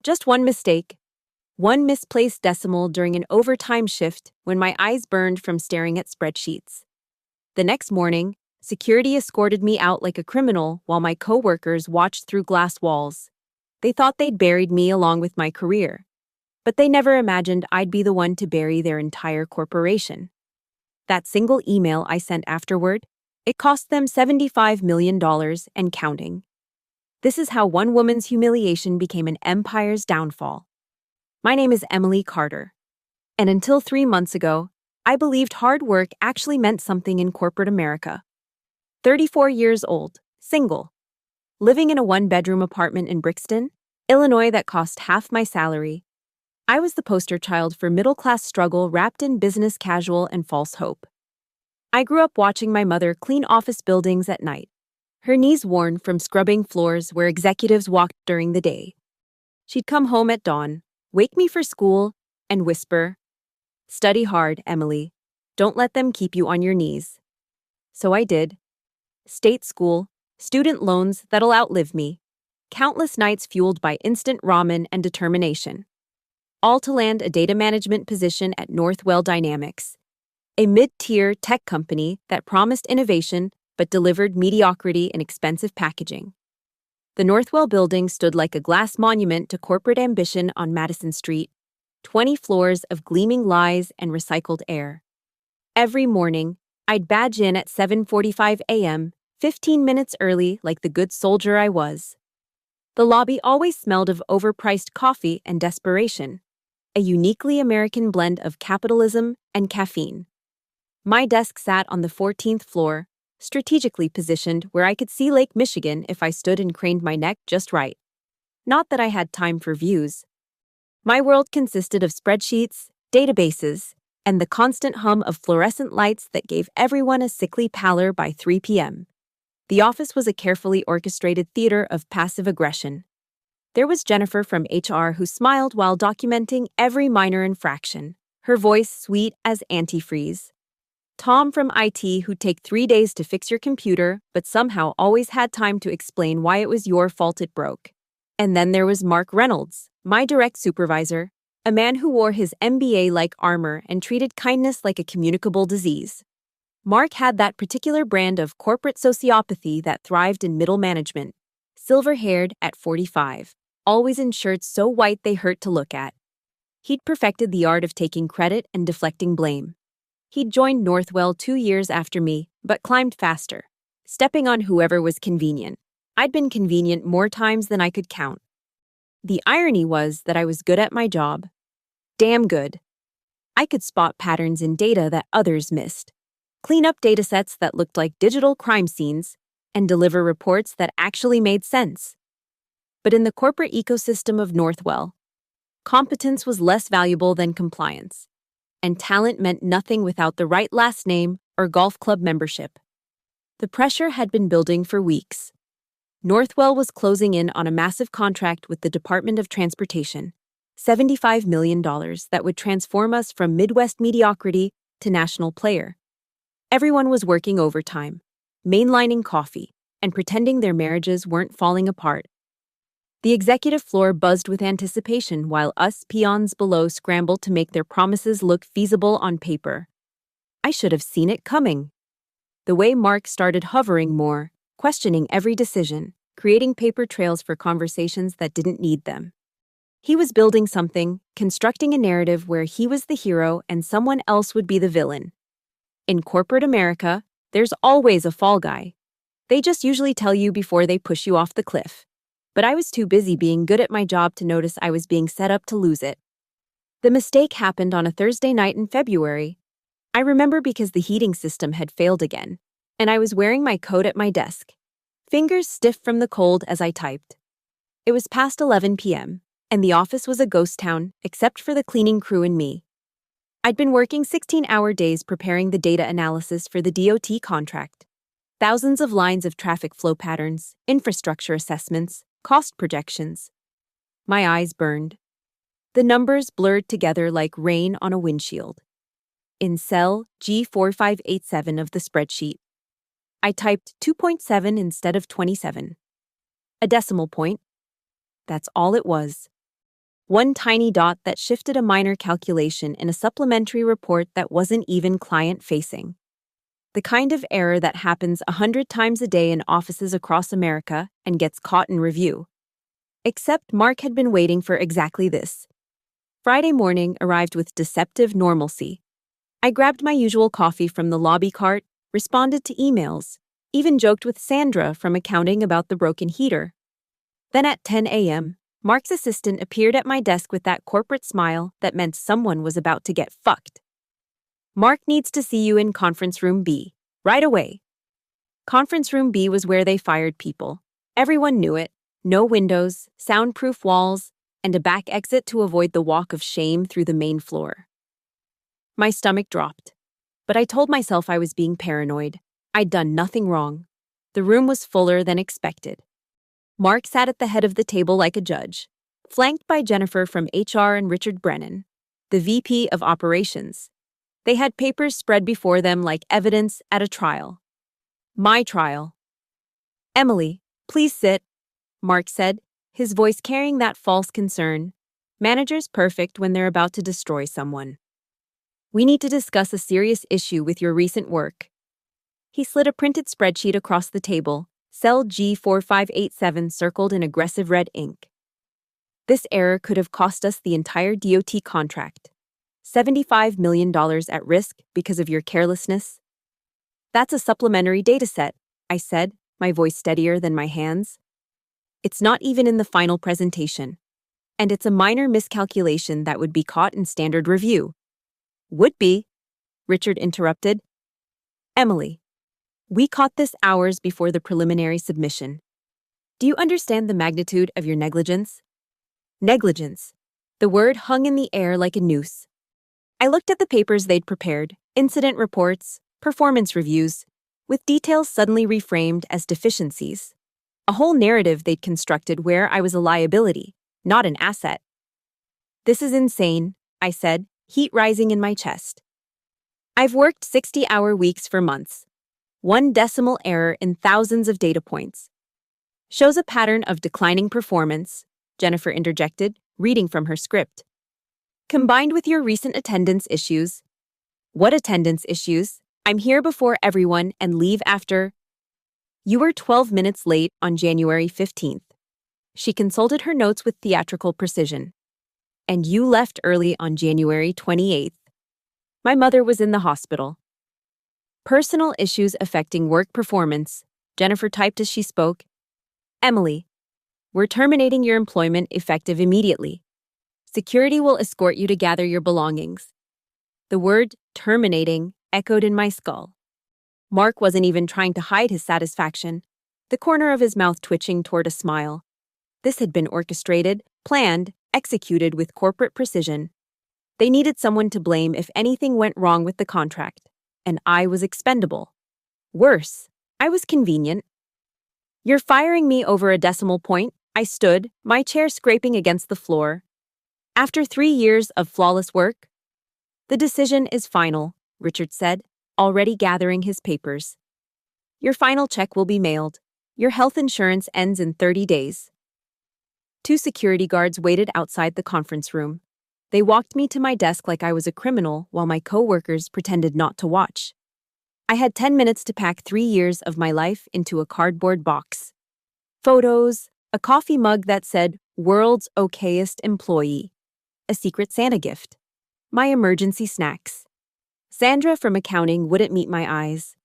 Just one mistake. One misplaced decimal during an overtime shift when my eyes burned from staring at spreadsheets. The next morning, security escorted me out like a criminal while my coworkers watched through glass walls. They thought they'd buried me along with my career, but they never imagined I'd be the one to bury their entire corporation. That single email I sent afterward, it cost them $75 million and counting. This is how one woman's humiliation became an empire's downfall. My name is Emily Carter, and until 3 months ago, I believed hard work actually meant something in corporate America. 34 years old, single, living in a one-bedroom apartment in Brixton, Illinois that cost half my salary. I was the poster child for middle-class struggle wrapped in business casual and false hope. I grew up watching my mother clean office buildings at night, her knees worn from scrubbing floors where executives walked during the day. She'd come home at dawn, wake me for school, and whisper, "Study hard, Emily. Don't let them keep you on your knees." So I did. State school, student loans that'll outlive me, countless nights fueled by instant ramen and determination. All to land a data management position at Northwell Dynamics, a mid-tier tech company that promised innovation but delivered mediocrity in expensive packaging. The Northwell building stood like a glass monument to corporate ambition on Madison Street, 20 floors of gleaming lies and recycled air. Every morning, I'd badge in at 7:45 a.m., 15 minutes early like the good soldier I was. The lobby always smelled of overpriced coffee and desperation, a uniquely American blend of capitalism and caffeine. My desk sat on the 14th floor, strategically positioned where I could see Lake Michigan if I stood and craned my neck just right. Not that I had time for views. My world consisted of spreadsheets, databases, and the constant hum of fluorescent lights that gave everyone a sickly pallor by 3 p.m. The office was a carefully orchestrated theater of passive aggression. There was Jennifer from HR who smiled while documenting every minor infraction, her voice sweet as antifreeze. Tom from IT who'd take 3 days to fix your computer, but somehow always had time to explain why it was your fault it broke. And then there was Mark Reynolds, my direct supervisor, a man who wore his MBA like armor and treated kindness like a communicable disease. Mark had that particular brand of corporate sociopathy that thrived in middle management, silver-haired at 45, always in shirts so white they hurt to look at. He'd perfected the art of taking credit and deflecting blame. He'd joined Northwell 2 years after me, but climbed faster, stepping on whoever was convenient. I'd been convenient more times than I could count. The irony was that I was good at my job. Damn good. I could spot patterns in data that others missed, clean up datasets that looked like digital crime scenes, and deliver reports that actually made sense. But in the corporate ecosystem of Northwell, competence was less valuable than compliance, and talent meant nothing without the right last name or golf club membership. The pressure had been building for weeks. Northwell was closing in on a massive contract with the Department of Transportation, $75 million that would transform us from Midwest mediocrity to national player. Everyone was working overtime, mainlining coffee, and pretending their marriages weren't falling apart. The executive floor buzzed with anticipation while us peons below scrambled to make their promises look feasible on paper. I should have seen it coming. The way Mark started hovering more, questioning every decision, creating paper trails for conversations that didn't need them. He was building something, constructing a narrative where he was the hero and someone else would be the villain. In corporate America, there's always a fall guy. They just usually tell you before they push you off the cliff. But I was too busy being good at my job to notice I was being set up to lose it. The mistake happened on a Thursday night in February. I remember because the heating system had failed again, and I was wearing my coat at my desk, fingers stiff from the cold as I typed. It was past 11 p.m., and the office was a ghost town except for the cleaning crew and me. I'd been working 16-hour days preparing the data analysis for the DOT contract. Thousands of lines of traffic flow patterns, infrastructure assessments, cost projections. My eyes burned. The numbers blurred together like rain on a windshield. In cell G4587 of the spreadsheet, I typed 2.7 instead of 27. A decimal point. That's all it was. One tiny dot that shifted a minor calculation in a supplementary report that wasn't even client-facing. The kind of error that happens 100 times a day in offices across America and gets caught in review. Except Mark had been waiting for exactly this. Friday morning arrived with deceptive normalcy. I grabbed my usual coffee from the lobby cart, responded to emails, even joked with Sandra from accounting about the broken heater. Then at 10 a.m., Mark's assistant appeared at my desk with that corporate smile that meant someone was about to get fucked. Mark needs to see you in Conference Room B, right away. Conference Room B was where they fired people. Everyone knew it. No windows, soundproof walls, and a back exit to avoid the walk of shame through the main floor. My stomach dropped, but I told myself I was being paranoid. I'd done nothing wrong. The room was fuller than expected. Mark sat at the head of the table like a judge, flanked by Jennifer from HR and Richard Brennan, the VP of Operations. They had papers spread before them like evidence at a trial. My trial. "Emily, please sit," Mark said, his voice carrying that false concern. Managers perfect when they're about to destroy someone. "We need to discuss a serious issue with your recent work." He slid a printed spreadsheet across the table, cell G4587 circled in aggressive red ink. This error could have cost us the entire DOT contract. $75 million at risk because of your carelessness. "That's a supplementary dataset," I said, my voice steadier than my hands. "It's not even in the final presentation. And it's a minor miscalculation that would be caught in standard review." "Would be," Richard interrupted. "Emily, we caught this hours before the preliminary submission. Do you understand the magnitude of your negligence?" Negligence. The word hung in the air like a noose. I looked at the papers they'd prepared, incident reports, performance reviews, with details suddenly reframed as deficiencies. A whole narrative they'd constructed where I was a liability, not an asset. "This is insane," I said, heat rising in my chest. "I've worked 60-hour weeks for months. One decimal error in thousands of data points. Shows a pattern of declining performance," Jennifer interjected, reading from her script. "Combined with your recent attendance issues." "What attendance issues? I'm here before everyone and leave after." "You were 12 minutes late on January 15th. She consulted her notes with theatrical precision. "And you left early on January 28th. My mother was in the hospital." "Personal issues affecting work performance," Jennifer typed as she spoke. "Emily, we're terminating your employment effective immediately. Security will escort you to gather your belongings." The word terminating echoed in my skull. Mark wasn't even trying to hide his satisfaction, the corner of his mouth twitching toward a smile. This had been orchestrated, planned, executed with corporate precision. They needed someone to blame if anything went wrong with the contract, and I was expendable. Worse, I was convenient. "You're firing me over a decimal point." I stood, my chair scraping against the floor. "After 3 years of flawless work?" "The decision is final," Richard said, already gathering his papers. "Your final check will be mailed. Your health insurance ends in 30 days. 2 security guards waited outside the conference room. They walked me to my desk like I was a criminal while my co-workers pretended not to watch. I had 10 minutes to pack 3 years of my life into a cardboard box. Photos, a coffee mug that said, "World's Okayest Employee," a Secret Santa gift, my emergency snacks. Sandra from accounting wouldn't meet my eyes.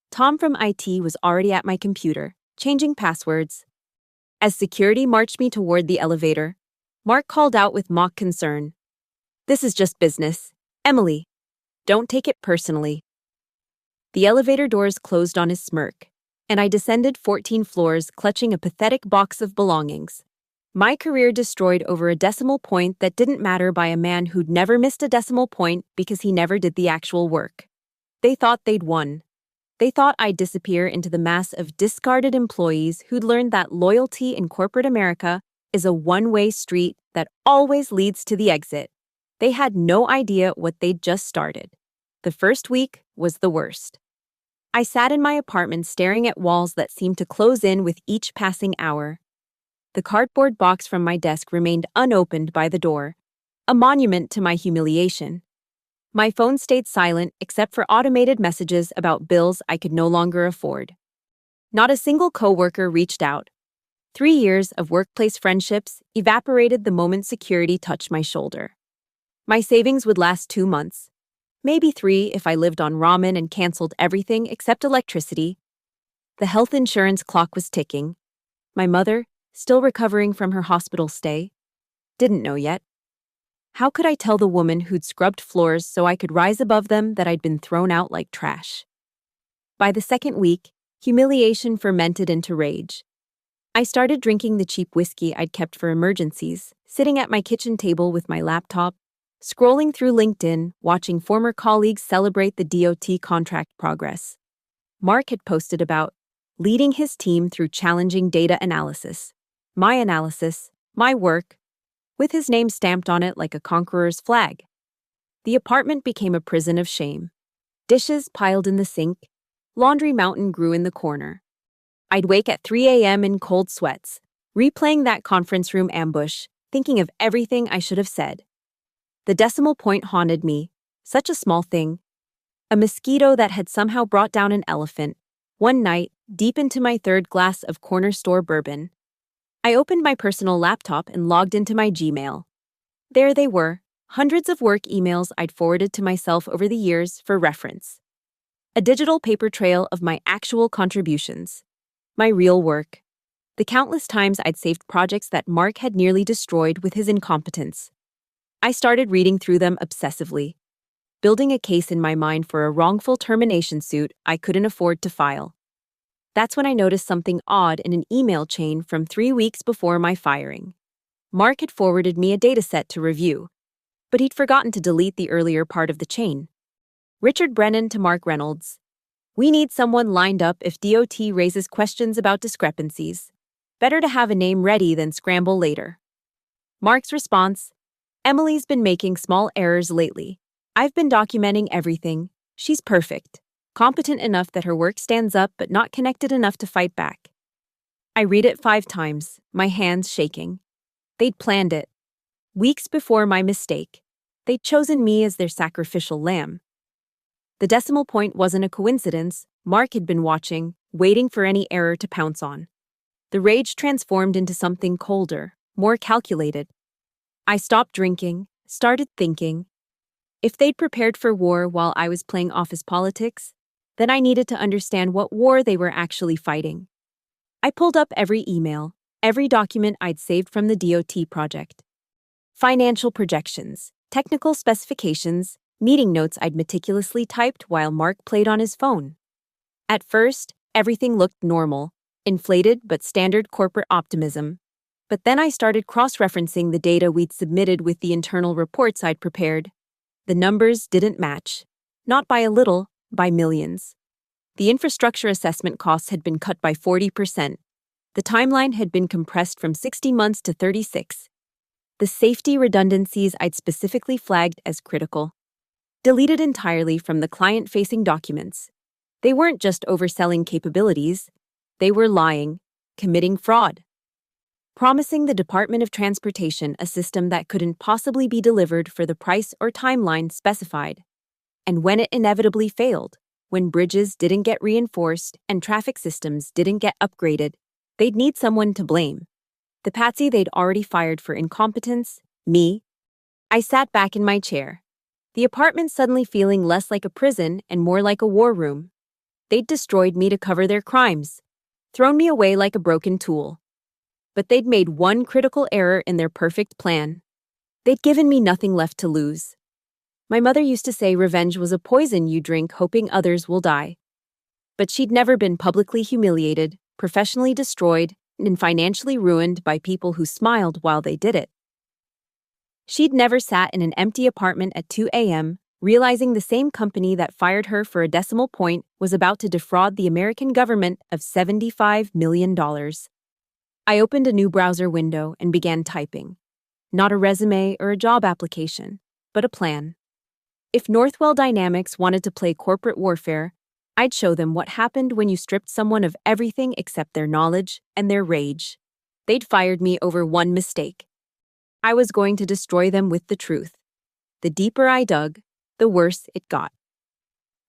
Tom from IT was already at my computer, changing passwords. As security marched me toward the elevator, Mark called out with mock concern. "This is just business. Emily, don't take it personally." The elevator doors closed on his smirk, and I descended 14 floors clutching a pathetic box of belongings. My career destroyed over a decimal point that didn't matter by a man who'd never missed a decimal point because he never did the actual work. They thought they'd won. They thought I'd disappear into the mass of discarded employees who'd learned that loyalty in corporate America is a one-way street that always leads to the exit. They had no idea what they'd just started. The first week was the worst. I sat in my apartment staring at walls that seemed to close in with each passing hour. The cardboard box from my desk remained unopened by the door, a monument to my humiliation. My phone stayed silent except for automated messages about bills I could no longer afford. Not a single coworker reached out. 3 years of workplace friendships evaporated the moment security touched my shoulder. My savings would last 2 months. Maybe 3 if I lived on ramen and canceled everything except electricity. The health insurance clock was ticking. My mother, still recovering from her hospital stay, didn't know yet. How could I tell the woman who'd scrubbed floors so I could rise above them that I'd been thrown out like trash? By the second week, humiliation fermented into rage. I started drinking the cheap whiskey I'd kept for emergencies, sitting at my kitchen table with my laptop, scrolling through LinkedIn, watching former colleagues celebrate the DOT contract progress. Mark had posted about leading his team through challenging data analysis. My work, with his name stamped on it like a conqueror's flag. The apartment became a prison of shame. Dishes piled in the sink, laundry mountain grew in the corner. I'd wake at 3 a.m. in cold sweats, replaying that conference room ambush, thinking of everything I should have said. The decimal point haunted me, such a small thing. A mosquito that had somehow brought down an elephant. One night, deep into my third glass of corner store bourbon, I opened my personal laptop and logged into my Gmail. There they were, hundreds of work emails I'd forwarded to myself over the years for reference. A digital paper trail of my actual contributions. My real work. The countless times I'd saved projects that Mark had nearly destroyed with his incompetence. I started reading through them obsessively, building a case in my mind for a wrongful termination suit I couldn't afford to file. That's when I noticed something odd in an email chain from 3 weeks before my firing. Mark had forwarded me a dataset to review, but he'd forgotten to delete the earlier part of the chain. Richard Brennan to Mark Reynolds. We need someone lined up if DOT raises questions about discrepancies. Better to have a name ready than scramble later. Mark's response. Emily's been making small errors lately. I've been documenting everything. She's perfect. Competent enough that her work stands up but not connected enough to fight back. I read it 5 times, my hands shaking. They'd planned it. Weeks before my mistake, they'd chosen me as their sacrificial lamb. The decimal point wasn't a coincidence. Mark had been watching, waiting for any error to pounce on. The rage transformed into something colder, more calculated. I stopped drinking, started thinking. If they'd prepared for war while I was playing office politics, then I needed to understand what war they were actually fighting. I pulled up every email, every document I'd saved from the DOT project. Financial projections, technical specifications, meeting notes I'd meticulously typed while Mark played on his phone. At first, everything looked normal, inflated but standard corporate optimism. But then I started cross-referencing the data we'd submitted with the internal reports I'd prepared. The numbers didn't match. Not by a little, by millions. The infrastructure assessment costs had been cut by 40%. The timeline had been compressed from 60 months to 36. The safety redundancies I'd specifically flagged as critical. Deleted entirely from the client-facing documents. They weren't just overselling capabilities. They were lying, committing fraud. Promising the Department of Transportation a system that couldn't possibly be delivered for the price or timeline specified. And when it inevitably failed, when bridges didn't get reinforced and traffic systems didn't get upgraded, they'd need someone to blame. The patsy they'd already fired for incompetence, me. I sat back in my chair, the apartment suddenly feeling less like a prison and more like a war room. They'd destroyed me to cover their crimes, thrown me away like a broken tool. But they'd made one critical error in their perfect plan. They'd given me nothing left to lose. My mother used to say revenge was a poison you drink hoping others will die. But she'd never been publicly humiliated, professionally destroyed, and financially ruined by people who smiled while they did it. She'd never sat in an empty apartment at 2 a.m., realizing the same company that fired her for a decimal point was about to defraud the American government of $75 million. I opened a new browser window and began typing. Not a resume or a job application, but a plan. If Northwell Dynamics wanted to play corporate warfare, I'd show them what happened when you stripped someone of everything except their knowledge and their rage. They'd fired me over one mistake. I was going to destroy them with the truth. The deeper I dug, the worse it got.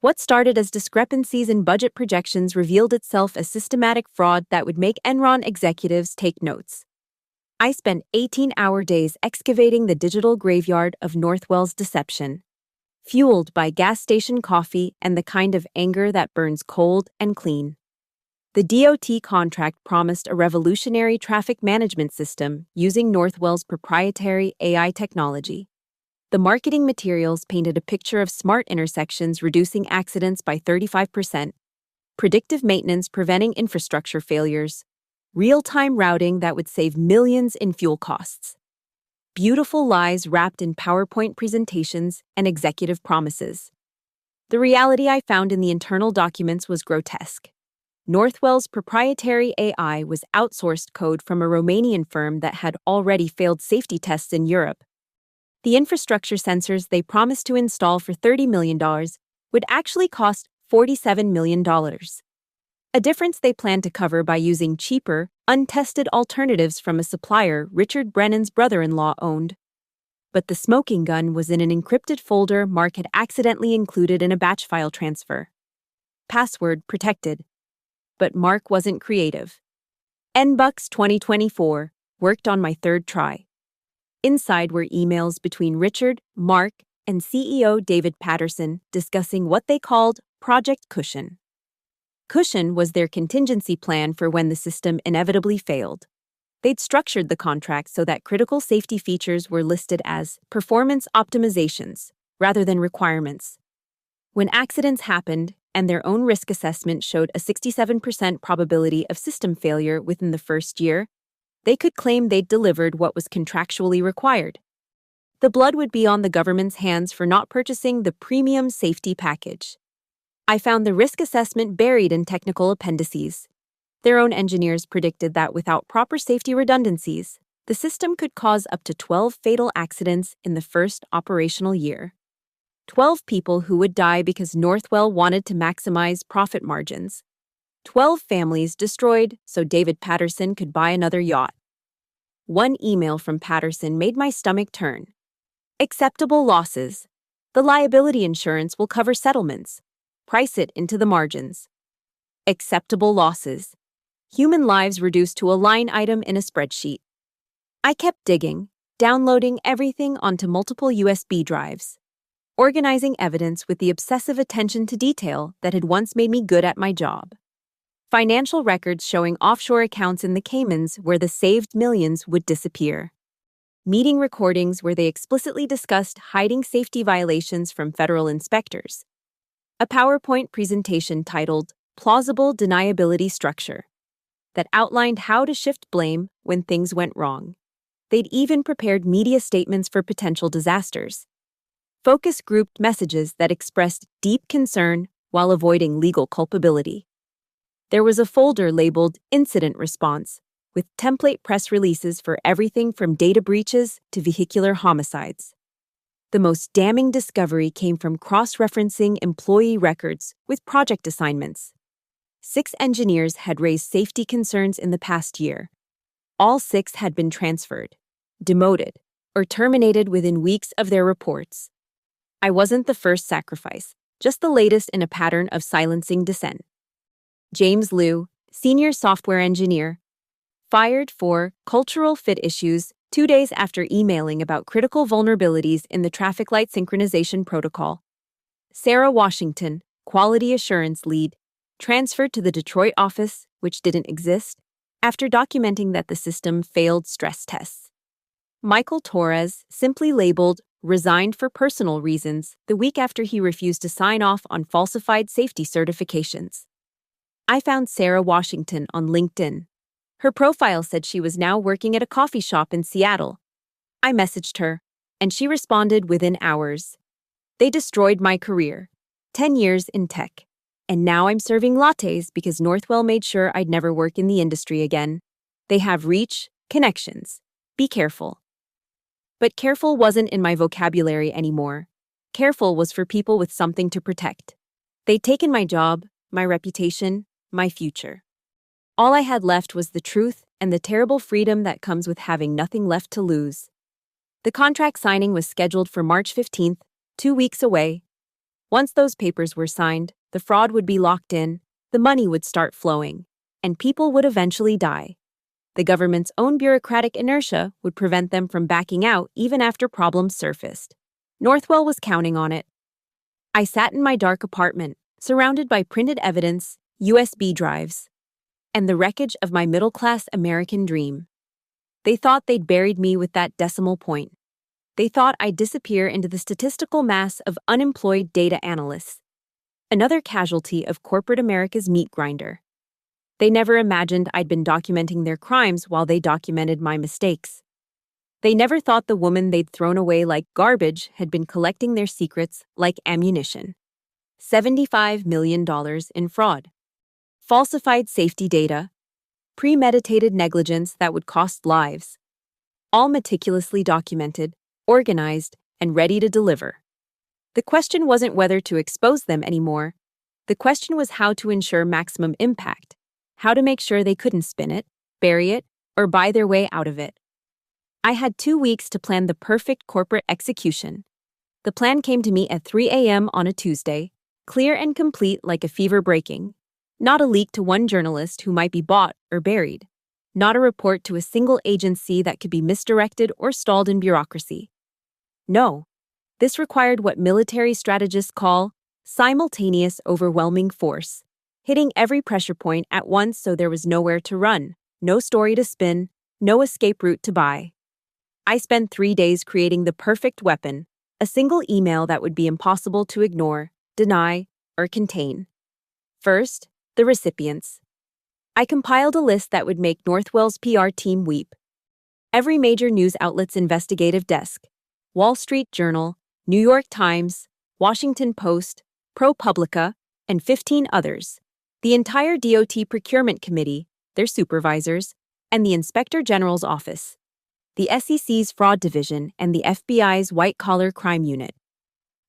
What started as discrepancies in budget projections revealed itself as systematic fraud that would make Enron executives take notes. I spent 18-hour days excavating the digital graveyard of Northwell's deception, fueled by gas station coffee and the kind of anger that burns cold and clean. The DOT contract promised a revolutionary traffic management system using Northwell's proprietary AI technology. The marketing materials painted a picture of smart intersections reducing accidents by 35%, predictive maintenance preventing infrastructure failures, real-time routing that would save millions in fuel costs. Beautiful lies wrapped in PowerPoint presentations and executive promises. The reality I found in the internal documents was grotesque. Northwell's proprietary AI was outsourced code from a Romanian firm that had already failed safety tests in Europe. The infrastructure sensors they promised to install for $30 million would actually cost $47 million. A difference they planned to cover by using cheaper, untested alternatives from a supplier Richard Brennan's brother-in-law owned. But the smoking gun was in an encrypted folder Mark had accidentally included in a batch file transfer. Password protected. But Mark wasn't creative. NBucks 2024 worked on my third try. Inside were emails between Richard, Mark, and CEO David Patterson discussing what they called Project Cushion. Cushion was their contingency plan for when the system inevitably failed. They'd structured the contract so that critical safety features were listed as performance optimizations rather than requirements. When accidents happened and their own risk assessment showed a 67% probability of system failure within the first year, they could claim they'd delivered what was contractually required. The blood would be on the government's hands for not purchasing the premium safety package. I found the risk assessment buried in technical appendices. Their own engineers predicted that without proper safety redundancies, the system could cause up to 12 fatal accidents in the first operational year. 12 people who would die because Northwell wanted to maximize profit margins. 12 families destroyed so David Patterson could buy another yacht. One email from Patterson made my stomach turn. Acceptable losses. The liability insurance will cover settlements. Price it into the margins. Acceptable losses. Human lives reduced to a line item in a spreadsheet. I kept digging, downloading everything onto multiple USB drives, organizing evidence with the obsessive attention to detail that had once made me good at my job. Financial records showing offshore accounts in the Caymans where the saved millions would disappear. Meeting recordings where they explicitly discussed hiding safety violations from federal inspectors. A PowerPoint presentation titled Plausible Deniability Structure that outlined how to shift blame when things went wrong. They'd even prepared media statements for potential disasters. Focus grouped messages that expressed deep concern while avoiding legal culpability. There was a folder labeled Incident Response, with template press releases for everything from data breaches to vehicular homicides. The most damning discovery came from cross-referencing employee records with project assignments. 6 engineers had raised safety concerns in the past year. All 6 had been transferred, demoted, or terminated within weeks of their reports. I wasn't the first sacrifice, just the latest in a pattern of silencing dissent. James Liu, senior software engineer, fired for cultural fit issues 2 days after emailing about critical vulnerabilities in the traffic light synchronization protocol. Sarah Washington, quality assurance lead, transferred to the Detroit office, which didn't exist, after documenting that the system failed stress tests. Michael Torres, simply labeled resigned for personal reasons the week after he refused to sign off on falsified safety certifications. I found Sarah Washington on LinkedIn. Her profile said she was now working at a coffee shop in Seattle. I messaged her, and she responded within hours. They destroyed my career. 10 years in tech. And now I'm serving lattes because Northwell made sure I'd never work in the industry again. They have reach, connections. Be careful. But careful wasn't in my vocabulary anymore. Careful was for people with something to protect. They'd taken my job, my reputation, my future. All I had left was the truth and the terrible freedom that comes with having nothing left to lose. The contract signing was scheduled for March 15th, 2 weeks away. Once those papers were signed, the fraud would be locked in, the money would start flowing, and people would eventually die. The government's own bureaucratic inertia would prevent them from backing out even after problems surfaced. Northwell was counting on it. I sat in my dark apartment, surrounded by printed evidence, USB drives, and the wreckage of my middle-class American dream. They thought they'd buried me with that decimal point. They thought I'd disappear into the statistical mass of unemployed data analysts, another casualty of corporate America's meat grinder. They never imagined I'd been documenting their crimes while they documented my mistakes. They never thought the woman they'd thrown away like garbage had been collecting their secrets like ammunition. $75 million in fraud. Falsified safety data. Premeditated negligence that would cost lives. All meticulously documented, organized, and ready to deliver. The question wasn't whether to expose them anymore. The question was how to ensure maximum impact, how to make sure they couldn't spin it, bury it, or buy their way out of it. I had 2 weeks to plan the perfect corporate execution. The plan came to me at 3 a.m. on a Tuesday, clear and complete like a fever breaking. Not a leak to one journalist who might be bought or buried. Not a report to a single agency that could be misdirected or stalled in bureaucracy. No, this required what military strategists call simultaneous overwhelming force, hitting every pressure point at once so there was nowhere to run, no story to spin, no escape route to buy. I spent 3 days creating the perfect weapon, a single email that would be impossible to ignore, deny, or contain. First, the recipients. I compiled a list that would make Northwell's PR team weep. Every major news outlet's investigative desk, Wall Street Journal, New York Times, Washington Post, ProPublica, and 15 others. The entire DOT Procurement Committee, their supervisors, and the Inspector General's office. The SEC's Fraud Division and the FBI's White-Collar Crime Unit.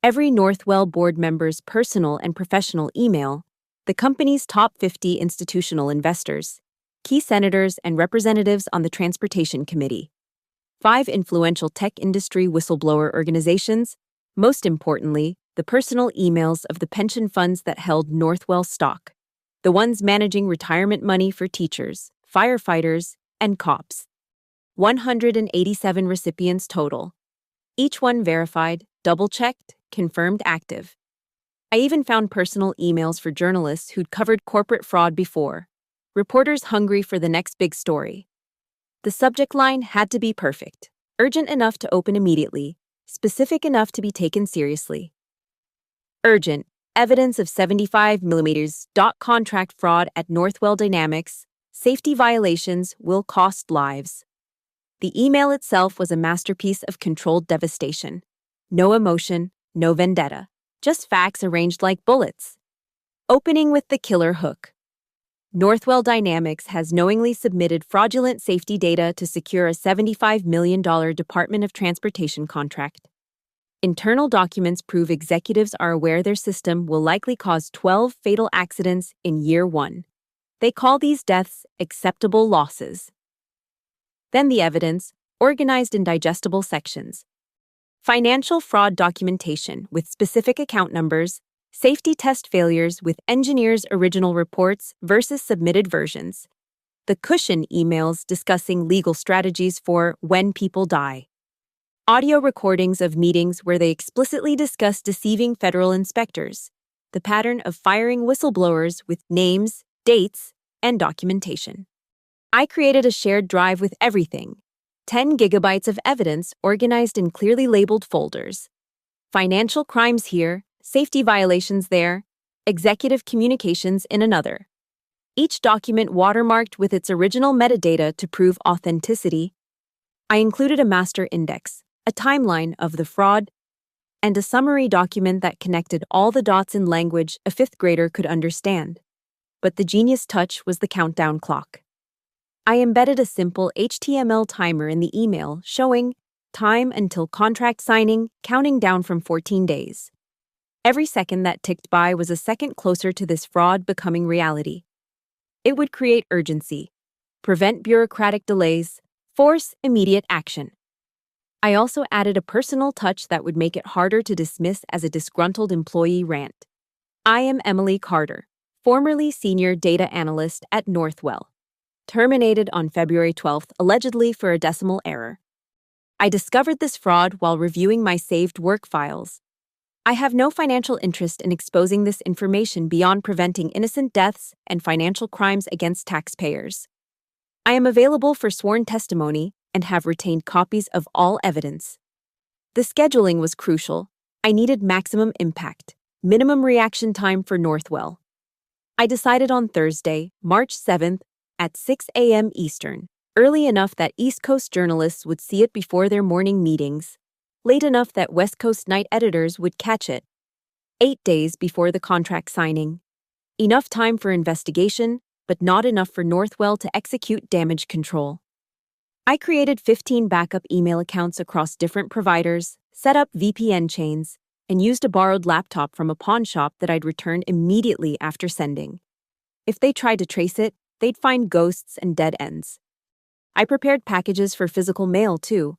Every Northwell board member's personal and professional email, the company's top 50 institutional investors, key senators and representatives on the Transportation Committee, 5 influential tech industry whistleblower organizations, most importantly, the personal emails of the pension funds that held Northwell stock, the ones managing retirement money for teachers, firefighters, and cops. 187 recipients total. Each one verified, double-checked, confirmed active. I even found personal emails for journalists who'd covered corporate fraud before, reporters hungry for the next big story. The subject line had to be perfect, urgent enough to open immediately, specific enough to be taken seriously. Urgent, evidence of 75mm. Contract fraud at Northwell Dynamics, safety violations will cost lives. The email itself was a masterpiece of controlled devastation. No emotion, no vendetta, just facts arranged like bullets. Opening with the killer hook. Northwell Dynamics has knowingly submitted fraudulent safety data to secure a $75 million Department of Transportation contract. Internal documents prove executives are aware their system will likely cause 12 fatal accidents in year 1. They call these deaths acceptable losses. Then the evidence, organized in digestible sections. Financial fraud documentation with specific account numbers, safety test failures with engineers' original reports versus submitted versions. The cushion emails discussing legal strategies for when people die. Audio recordings of meetings where they explicitly discuss deceiving federal inspectors. The pattern of firing whistleblowers with names, dates, and documentation. I created a shared drive with everything. 10 gigabytes of evidence organized in clearly labeled folders. Financial crimes here, safety violations there, executive communications in another. Each document watermarked with its original metadata to prove authenticity. I included a master index, a timeline of the fraud, and a summary document that connected all the dots in language a 5th grader could understand. But the genius touch was the countdown clock. I embedded a simple HTML timer in the email showing time until contract signing, counting down from 14 days. Every second that ticked by was a second closer to this fraud becoming reality. It would create urgency, prevent bureaucratic delays, force immediate action. I also added a personal touch that would make it harder to dismiss as a disgruntled employee rant. I am Emily Carter, formerly senior data analyst at Northwell, terminated on February 12th, allegedly for a decimal error. I discovered this fraud while reviewing my saved work files. I have no financial interest in exposing this information beyond preventing innocent deaths and financial crimes against taxpayers. I am available for sworn testimony and have retained copies of all evidence. The scheduling was crucial. I needed maximum impact, minimum reaction time for Northwell. I decided on Thursday, March 7th at 6 a.m. Eastern, early enough that East Coast journalists would see it before their morning meetings, late enough that West Coast night editors would catch it, 8 days before the contract signing. Enough time for investigation, but not enough for Northwell to execute damage control. I created 15 backup email accounts across different providers, set up VPN chains, and used a borrowed laptop from a pawn shop that I'd returned immediately after sending. If they tried to trace it, they'd find ghosts and dead ends. I prepared packages for physical mail, too.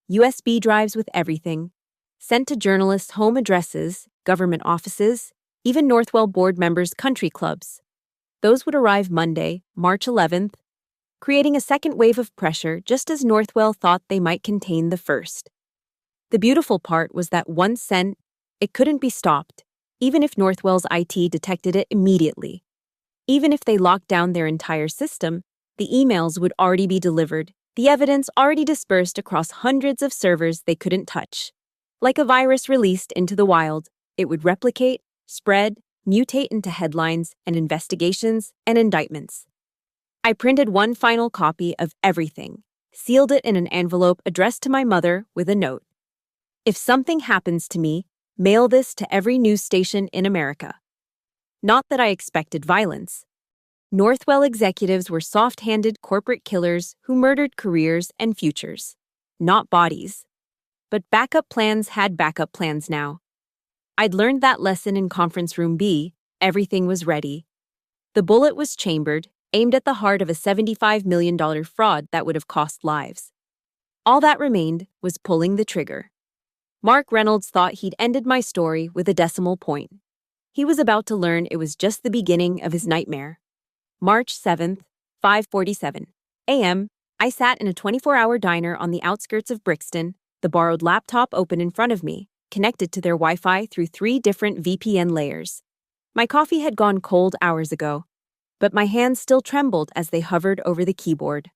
USB drives with everything. Sent to journalists' home addresses, government offices, even Northwell board members' country clubs. Those would arrive Monday, March 11th, creating a second wave of pressure just as Northwell thought they might contain the first. The beautiful part was that once sent, it couldn't be stopped, even if Northwell's IT detected it immediately. Even if they locked down their entire system, the emails would already be delivered, the evidence already dispersed across hundreds of servers they couldn't touch. Like a virus released into the wild, it would replicate, spread, mutate into headlines and investigations and indictments. I printed one final copy of everything, sealed it in an envelope addressed to my mother with a note. If something happens to me, mail this to every news station in America. Not that I expected violence. Northwell executives were soft-handed corporate killers who murdered careers and futures, not bodies. But backup plans had backup plans now. I'd learned that lesson in Conference Room B. Everything was ready. The bullet was chambered, aimed at the heart of a $75 million fraud that would have cost lives. All that remained was pulling the trigger. Mark Reynolds thought he'd ended my story with a decimal point. He was about to learn it was just the beginning of his nightmare. March 7th, 5:47 a.m., I sat in a 24-hour diner on the outskirts of Brixton, the borrowed laptop open in front of me, connected to their Wi-Fi through 3 different VPN layers. My coffee had gone cold hours ago, but my hands still trembled as they hovered over the keyboard.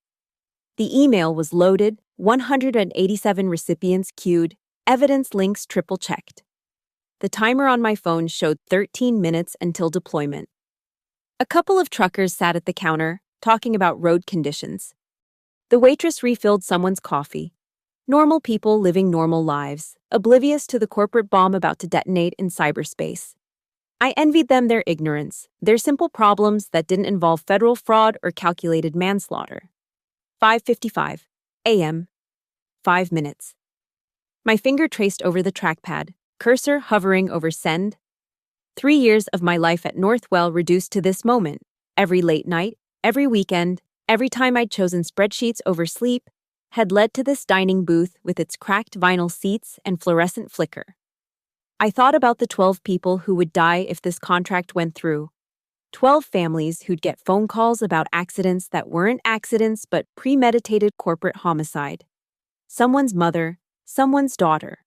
The email was loaded, 187 recipients queued, evidence links triple-checked. The timer on my phone showed 13 minutes until deployment. A couple of truckers sat at the counter, talking about road conditions. The waitress refilled someone's coffee. Normal people living normal lives, oblivious to the corporate bomb about to detonate in cyberspace. I envied them their ignorance, their simple problems that didn't involve federal fraud or calculated manslaughter. 5:55 a.m. 5 minutes. My finger traced over the trackpad, cursor hovering over send. 3 years of my life at Northwell reduced to this moment. Every late night, every weekend, every time I'd chosen spreadsheets over sleep, had led to this dining booth with its cracked vinyl seats and fluorescent flicker. I thought about the 12 people who would die if this contract went through. 12 families who'd get phone calls about accidents that weren't accidents but premeditated corporate homicide. Someone's mother, someone's daughter.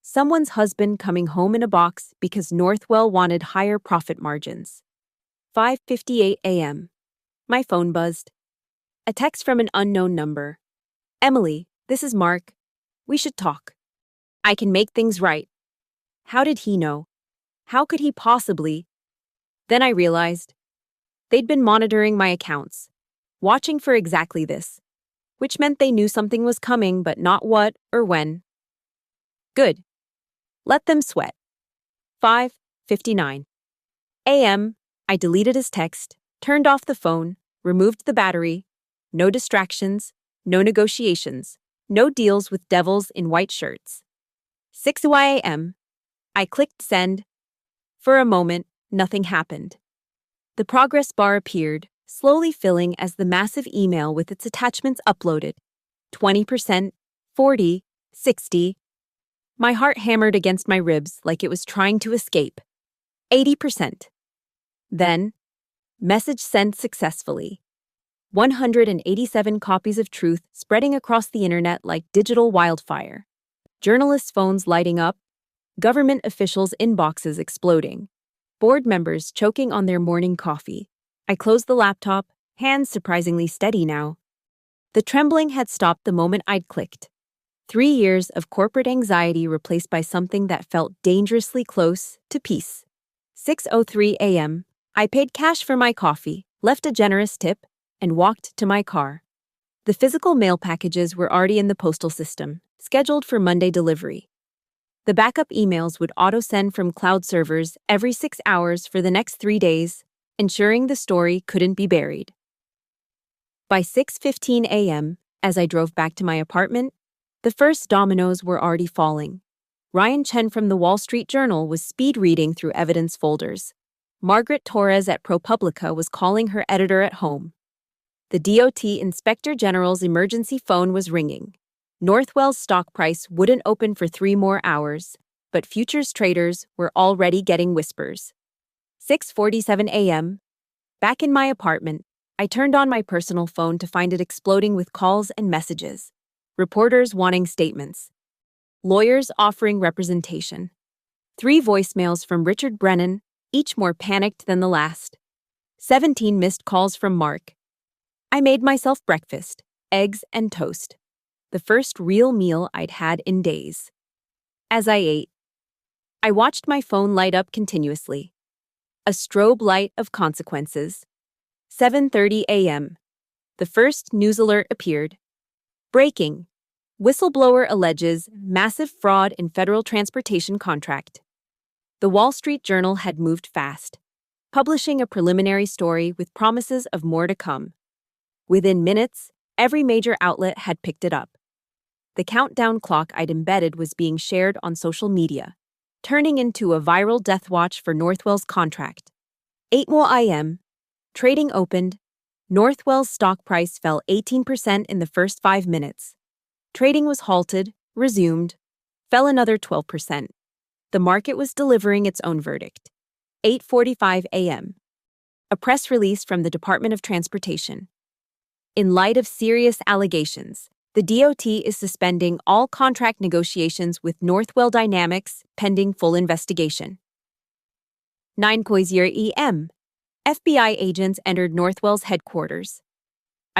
Someone's husband coming home in a box because Northwell wanted higher profit margins. 5:58 a.m. My phone buzzed. A text from an unknown number. Emily, this is Mark. We should talk. I can make things right. How did he know? How could he possibly? Then I realized. They'd been monitoring my accounts, watching for exactly this, which meant they knew something was coming but not what or when. Good. Let them sweat. 5:59 a.m. I deleted his text, turned off the phone, removed the battery. No distractions, no negotiations, no deals with devils in white shirts. 6 a.m. I clicked send. For a moment, nothing happened. The progress bar appeared, slowly filling as the massive email with its attachments uploaded. 20%, 40, 60. My heart hammered against my ribs like it was trying to escape. 80%. Then, message sent successfully. 187 copies of truth spreading across the internet like digital wildfire. Journalists' phones lighting up, government officials' inboxes exploding, board members choking on their morning coffee. I closed the laptop, hands surprisingly steady now. The trembling had stopped the moment I'd clicked. 3 years of corporate anxiety replaced by something that felt dangerously close to peace. 6:03 a.m. I paid cash for my coffee, left a generous tip, and walked to my car. The physical mail packages were already in the postal system, scheduled for Monday delivery. The backup emails would auto-send from cloud servers every 6 hours for the next 3 days, ensuring the story couldn't be buried. By 6:15 a.m., as I drove back to my apartment, the first dominoes were already falling. Ryan Chen from the Wall Street Journal was speed reading through evidence folders. Margaret Torres at ProPublica was calling her editor at home. The DOT Inspector General's emergency phone was ringing. Northwell's stock price wouldn't open for 3 more hours, but futures traders were already getting whispers. 6:47 a.m. Back in my apartment, I turned on my personal phone to find it exploding with calls and messages. Reporters wanting statements. Lawyers offering representation. 3 voicemails from Richard Brennan, each more panicked than the last. 17 missed calls from Mark. I made myself breakfast, eggs and toast. The first real meal I'd had in days. As I ate, I watched my phone light up continuously. A strobe light of consequences. 7:30 a.m. The first news alert appeared. Breaking. Whistleblower alleges massive fraud in federal transportation contract. The Wall Street Journal had moved fast, publishing a preliminary story with promises of more to come. Within minutes, every major outlet had picked it up. The countdown clock I'd embedded was being shared on social media, turning into a viral death watch for Northwell's contract. 8 a.m. Trading opened. Northwell's stock price fell 18% in the first 5 minutes. Trading was halted, resumed, fell another 12%. The market was delivering its own verdict. 8:45 a.m. A press release from the Department of Transportation. In light of serious allegations, the DOT is suspending all contract negotiations with Northwell Dynamics pending full investigation. 9:00 a.m. FBI agents entered Northwell's headquarters.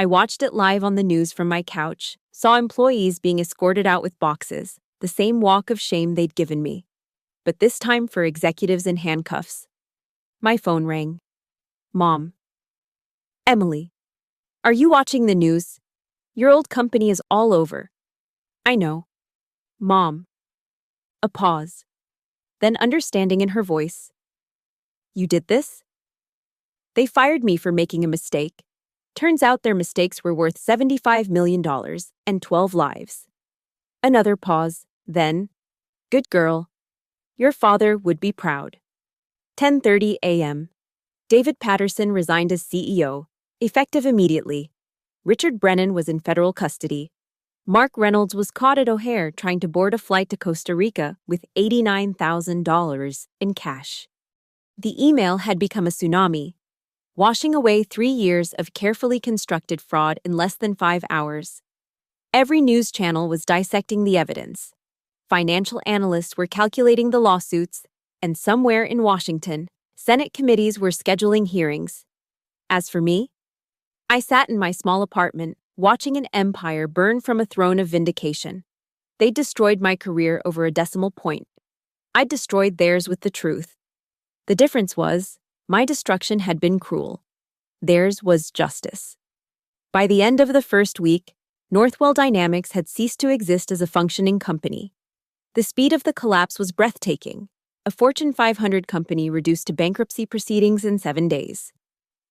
I watched it live on the news from my couch, saw employees being escorted out with boxes, the same walk of shame they'd given me. But this time for executives in handcuffs. My phone rang. Mom. Emily. Are you watching the news? Your old company is all over. I know. Mom. A pause. Then understanding in her voice. You did this? They fired me for making a mistake. Turns out their mistakes were worth $75 million and 12 lives. Another pause, then, good girl. Your father would be proud. 10:30 a.m. David Patterson resigned as CEO, effective immediately. Richard Brennan was in federal custody. Mark Reynolds was caught at O'Hare trying to board a flight to Costa Rica with $89,000 in cash. The email had become a tsunami, washing away 3 years of carefully constructed fraud in less than 5 hours. Every news channel was dissecting the evidence. Financial analysts were calculating the lawsuits, and somewhere in Washington, Senate committees were scheduling hearings. As for me, I sat in my small apartment, watching an empire burn from a throne of vindication. They destroyed my career over a decimal point. I destroyed theirs with the truth. The difference was, my destruction had been cruel. Theirs was justice. By the end of the first week, Northwell Dynamics had ceased to exist as a functioning company. The speed of the collapse was breathtaking. A Fortune 500 company reduced to bankruptcy proceedings in 7 days.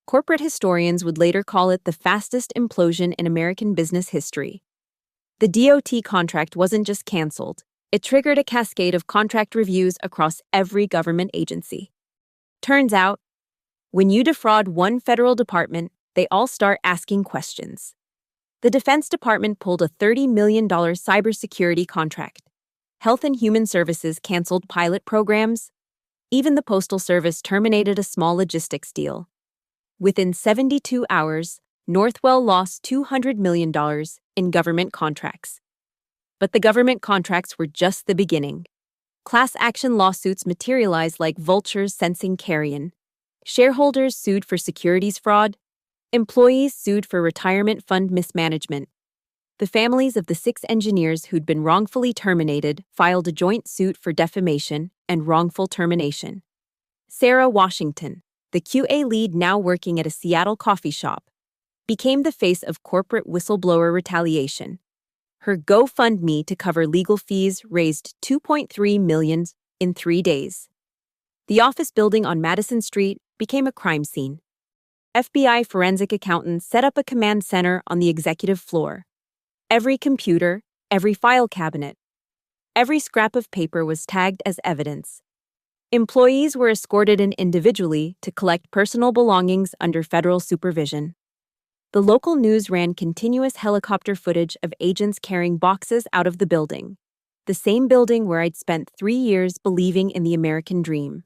Corporate historians would later call it the fastest implosion in American business history. The DOT contract wasn't just canceled, it triggered a cascade of contract reviews across every government agency. Turns out, when you defraud one federal department, they all start asking questions. The Defense Department pulled a $30 million cybersecurity contract. Health and Human Services canceled pilot programs. Even the Postal Service terminated a small logistics deal. Within 72 hours, Northwell lost $200 million in government contracts. But the government contracts were just the beginning. Class action lawsuits materialized like vultures sensing carrion. Shareholders sued for securities fraud. Employees sued for retirement fund mismanagement. The families of the 6 engineers who'd been wrongfully terminated filed a joint suit for defamation and wrongful termination. Sarah Washington, the QA lead now working at a Seattle coffee shop, became the face of corporate whistleblower retaliation. Her GoFundMe to cover legal fees raised $2.3 million in 3 days. The office building on Madison Street became a crime scene. FBI forensic accountants set up a command center on the executive floor. Every computer, every file cabinet, every scrap of paper was tagged as evidence. Employees were escorted in individually to collect personal belongings under federal supervision. The local news ran continuous helicopter footage of agents carrying boxes out of the building, the same building where I'd spent 3 years believing in the American dream.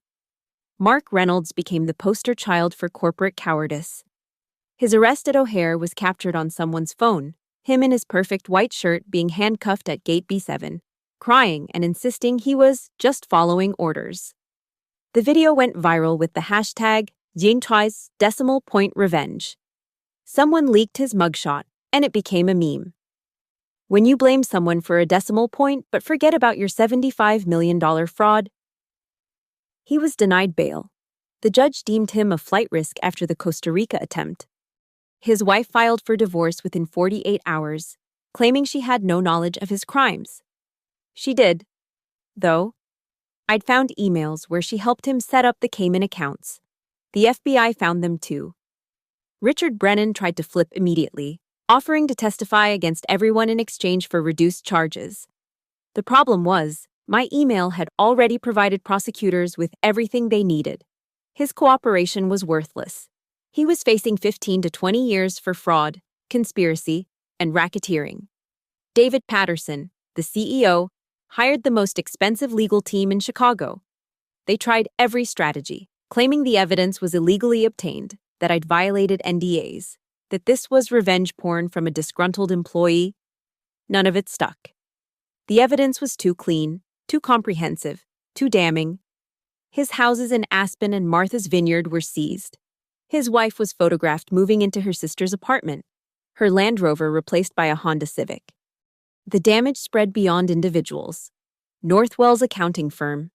Mark Reynolds became the poster child for corporate cowardice. His arrest at O'Hare was captured on someone's phone, him in his perfect white shirt being handcuffed at Gate B7, crying and insisting he was just following orders. The video went viral with the hashtag #revenge. Someone leaked his mugshot, and it became a meme. When you blame someone for a decimal point but forget about your $75 million fraud. He was denied bail. The judge deemed him a flight risk after the Costa Rica attempt. His wife filed for divorce within 48 hours, claiming she had no knowledge of his crimes. She did, though. I'd found emails where she helped him set up the Cayman accounts. The FBI found them too. Richard Brennan tried to flip immediately, offering to testify against everyone in exchange for reduced charges. The problem was, my email had already provided prosecutors with everything they needed. His cooperation was worthless. He was facing 15 to 20 years for fraud, conspiracy, and racketeering. David Patterson, the CEO, hired the most expensive legal team in Chicago. They tried every strategy, claiming the evidence was illegally obtained, that I'd violated NDAs, that this was revenge porn from a disgruntled employee. None of it stuck. The evidence was too clean, too comprehensive, too damning. His houses in Aspen and Martha's Vineyard were seized. His wife was photographed moving into her sister's apartment, her Land Rover replaced by a Honda Civic. The damage spread beyond individuals. Northwell's accounting firm,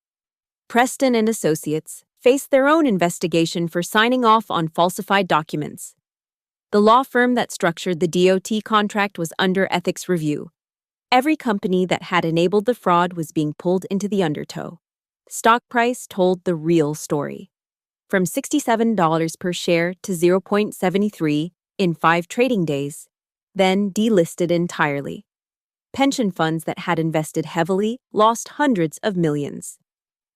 Preston and Associates, faced their own investigation for signing off on falsified documents. The law firm that structured the DOT contract was under ethics review. Every company that had enabled the fraud was being pulled into the undertow. Stock price told the real story. From $67 per share to $0.73 in 5 trading days, then delisted entirely. Pension funds that had invested heavily lost hundreds of millions.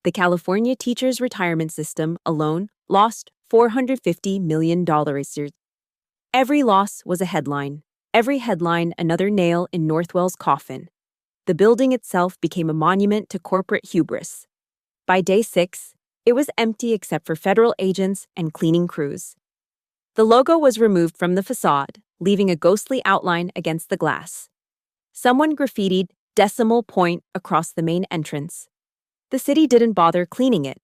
The California Teachers' Retirement System alone lost $450 million. Every loss was a headline. Every headline another nail in Northwell's coffin. The building itself became a monument to corporate hubris. By day 6, it was empty except for federal agents and cleaning crews. The logo was removed from the facade, leaving a ghostly outline against the glass. Someone graffitied decimal point across the main entrance. The city didn't bother cleaning it.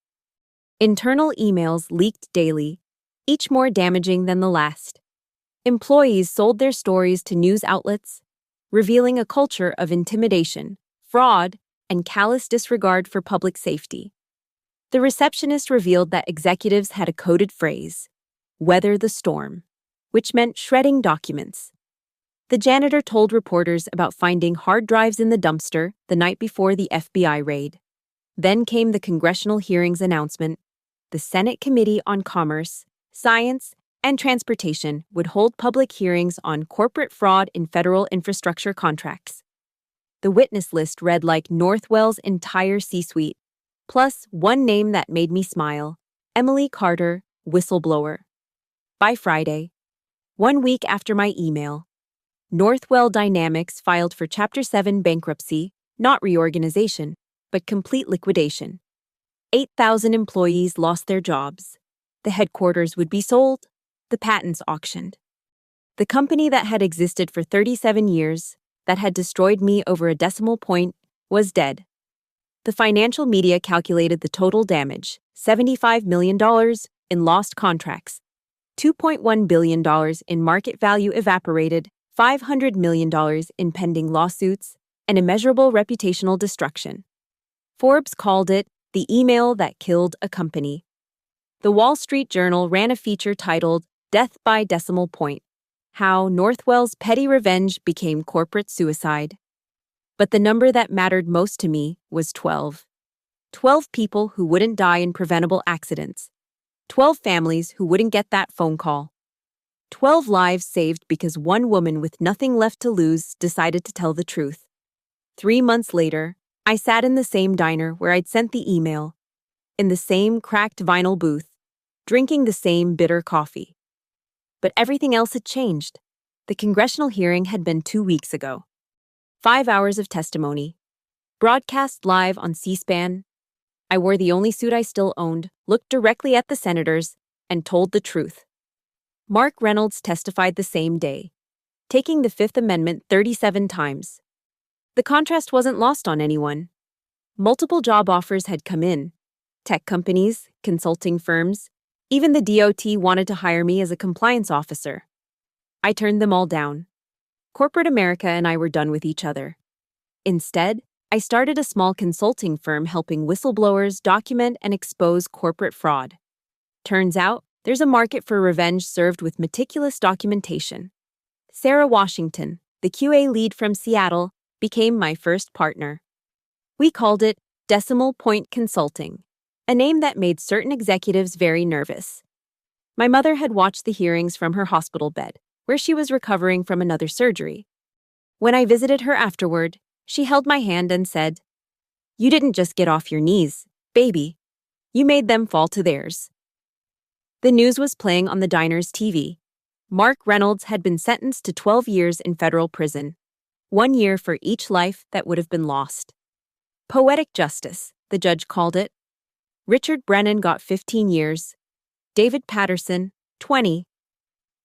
Internal emails leaked daily, each more damaging than the last. Employees sold their stories to news outlets, revealing a culture of intimidation, fraud, and callous disregard for public safety. The receptionist revealed that executives had a coded phrase, "weather the storm," which meant shredding documents. The janitor told reporters about finding hard drives in the dumpster the night before the FBI raid. Then came the congressional hearings announcement. The Senate Committee on Commerce, Science, and Transportation would hold public hearings on corporate fraud in federal infrastructure contracts. The witness list read like Northwell's entire C-suite, plus one name that made me smile, Emily Carter, whistleblower. By Friday, 1 week after my email, Northwell Dynamics filed for Chapter 7 bankruptcy, not reorganization, but complete liquidation. 8,000 employees lost their jobs. The headquarters would be sold, the patents auctioned. The company that had existed for 37 years, that had destroyed me over a decimal point, was dead. The financial media calculated the total damage, $75 million in lost contracts, $2.1 billion in market value evaporated, $500 million in pending lawsuits, and immeasurable reputational destruction. Forbes called it the email that killed a company. The Wall Street Journal ran a feature titled Death by Decimal Point: How Northwell's Petty Revenge Became Corporate Suicide. But the number that mattered most to me was 12. 12 people who wouldn't die in preventable accidents. 12 families who wouldn't get that phone call. 12 lives saved because one woman with nothing left to lose decided to tell the truth. 3 months later, I sat in the same diner where I'd sent the email, in the same cracked vinyl booth, drinking the same bitter coffee. But everything else had changed. The congressional hearing had been 2 weeks ago. 5 hours of testimony, broadcast live on C-SPAN. I wore the only suit I still owned, looked directly at the senators, and told the truth. Mark Reynolds testified the same day, taking the Fifth Amendment 37 times. The contrast wasn't lost on anyone. Multiple job offers had come in. Tech companies, consulting firms, even the DOT wanted to hire me as a compliance officer. I turned them all down. Corporate America and I were done with each other. Instead, I started a small consulting firm helping whistleblowers document and expose corporate fraud. Turns out, there's a market for revenge served with meticulous documentation. Sarah Washington, the QA lead from Seattle, became my first partner. We called it Decimal Point Consulting, a name that made certain executives very nervous. My mother had watched the hearings from her hospital bed, where she was recovering from another surgery. When I visited her afterward, she held my hand and said, "You didn't just get off your knees, baby. You made them fall to theirs." The news was playing on the diner's TV. Mark Reynolds had been sentenced to 12 years in federal prison, 1 year for each life that would have been lost. Poetic justice, the judge called it. Richard Brennan got 15 years. David Patterson, 20.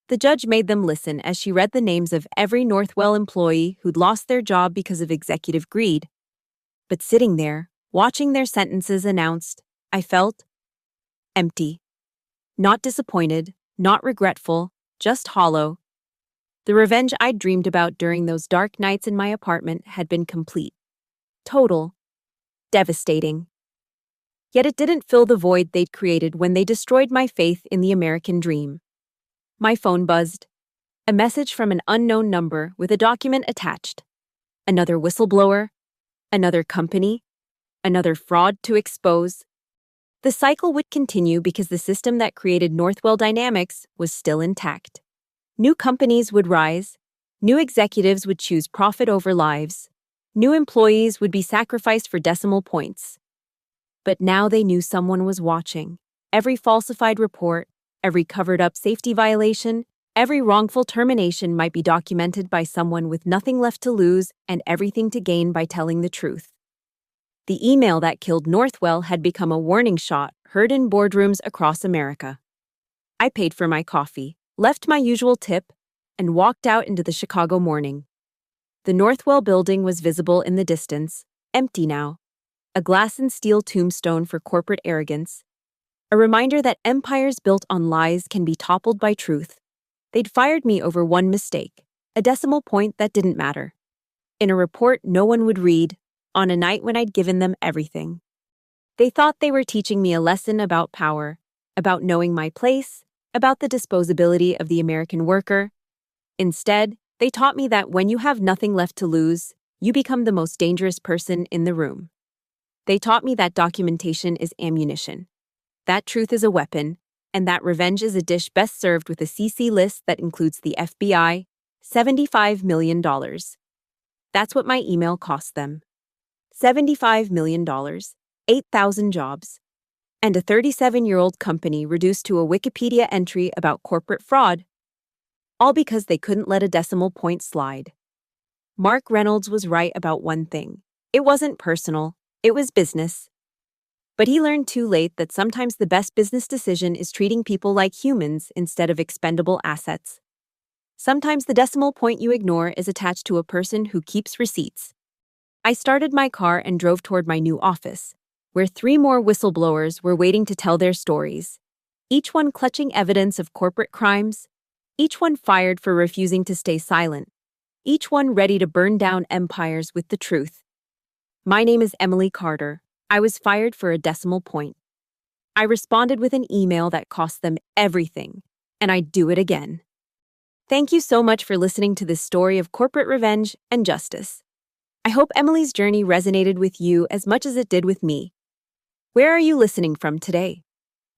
The judge made them listen as she read the names of every Northwell employee who'd lost their job because of executive greed. But sitting there, watching their sentences announced, I felt empty. Not disappointed, not regretful, just hollow. The revenge I'd dreamed about during those dark nights in my apartment had been complete. Total. Devastating. Yet it didn't fill the void they'd created when they destroyed my faith in the American dream. My phone buzzed. A message from an unknown number with a document attached. Another whistleblower. Another company. Another fraud to expose. The cycle would continue because the system that created Northwell Dynamics was still intact. New companies would rise. New executives would choose profit over lives. New employees would be sacrificed for decimal points. But now they knew someone was watching. Every falsified report, every covered-up safety violation, every wrongful termination might be documented by someone with nothing left to lose and everything to gain by telling the truth. The email that killed Northwell had become a warning shot heard in boardrooms across America. I paid for my coffee, left my usual tip, and walked out into the Chicago morning. The Northwell building was visible in the distance, empty now. A glass and steel tombstone for corporate arrogance. A reminder that empires built on lies can be toppled by truth. They'd fired me over one mistake, a decimal point that didn't matter. In a report no one would read, on a night when I'd given them everything. They thought they were teaching me a lesson about power, about knowing my place, about the disposability of the American worker. Instead, they taught me that when you have nothing left to lose, you become the most dangerous person in the room. They taught me that documentation is ammunition, that truth is a weapon, and that revenge is a dish best served with a CC list that includes the FBI, $75 million. That's what my email cost them. $75 million, 8,000 jobs, and a 37-year-old company reduced to a Wikipedia entry about corporate fraud. all because they couldn't let a decimal point slide. Mark Reynolds was right about one thing. It wasn't personal, it was business. But he learned too late that sometimes the best business decision is treating people like humans instead of expendable assets. Sometimes the decimal point you ignore is attached to a person who keeps receipts. I started my car and drove toward my new office, where 3 more whistleblowers were waiting to tell their stories, each one clutching evidence of corporate crimes, each one fired for refusing to stay silent, each one ready to burn down empires with the truth. My name is Emily Carter. I was fired for a decimal point. I responded with an email that cost them everything, and I'd do it again. Thank you so much for listening to this story of corporate revenge and justice. I hope Emily's journey resonated with you as much as it did with me. Where are you listening from today?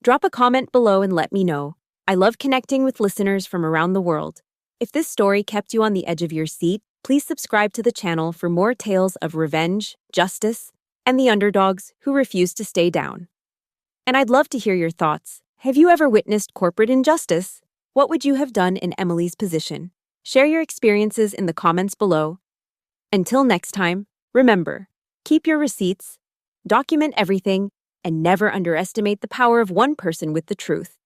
Drop a comment below and let me know. I love connecting with listeners from around the world. If this story kept you on the edge of your seat, please subscribe to the channel for more tales of revenge, justice, and the underdogs who refuse to stay down. And I'd love to hear your thoughts. Have you ever witnessed corporate injustice? What would you have done in Emily's position? Share your experiences in the comments below. Until next time, remember, keep your receipts, document everything, and never underestimate the power of one person with the truth.